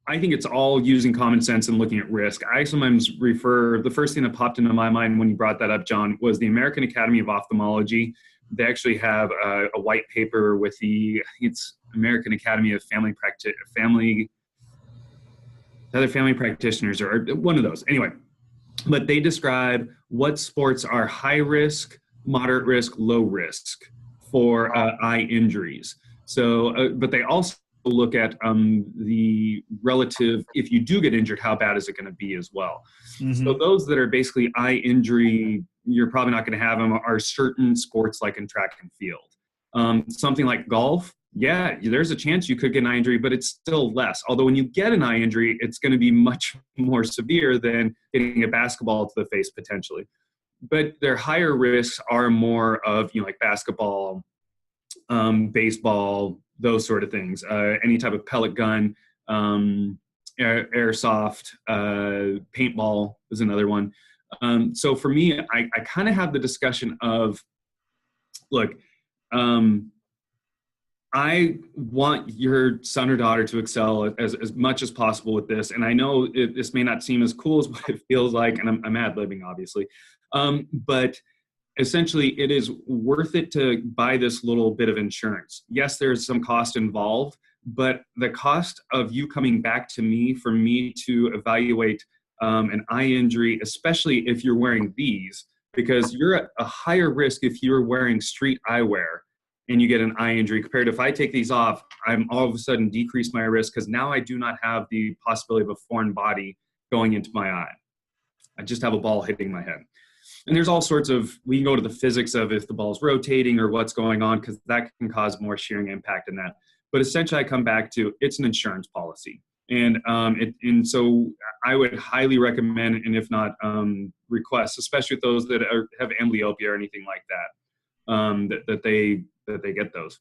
I think it's all using common sense and looking at risk. I sometimes refer, the first thing that popped into my mind when you brought that up, John, was the American Academy of Ophthalmology. They actually have a white paper with I think it's American Academy of other family practitioners, or one of those. Anyway, but they describe what sports are high risk, moderate risk, low risk for eye injuries. So, but they also look at the relative, if you do get injured, how bad is it going to be as well? Mm-hmm. So those that are basically eye injury, you're probably not going to have them, are certain sports like in track and field. Something like golf, yeah, there's a chance you could get an eye injury, but it's still less. Although when you get an eye injury, it's going to be much more severe than getting a basketball to the face potentially. But their higher risks are more of, like basketball, baseball, those sort of things. Any type of pellet gun, airsoft, paintball is another one. So for me, I kind of have the discussion of, look, I want your son or daughter to excel as much as possible with this. And I know this may not seem as cool as what it feels like, and I'm ad-libbing, obviously. But essentially, it is worth it to buy this little bit of insurance. Yes, there's some cost involved, but the cost of you coming back to me for me to evaluate an eye injury, especially if you're wearing these, because you're at a higher risk if you're wearing street eyewear and you get an eye injury compared to if I take these off, I'm all of a sudden decrease my risk because now I do not have the possibility of a foreign body going into my eye. I just have a ball hitting my head. And there's all sorts of, we can go to the physics of if the ball's rotating or what's going on, because that can cause more shearing impact in that. But essentially I come back to, it's an insurance policy. And so I would highly recommend, and if not request, especially with those that have amblyopia or anything like that, that they get those.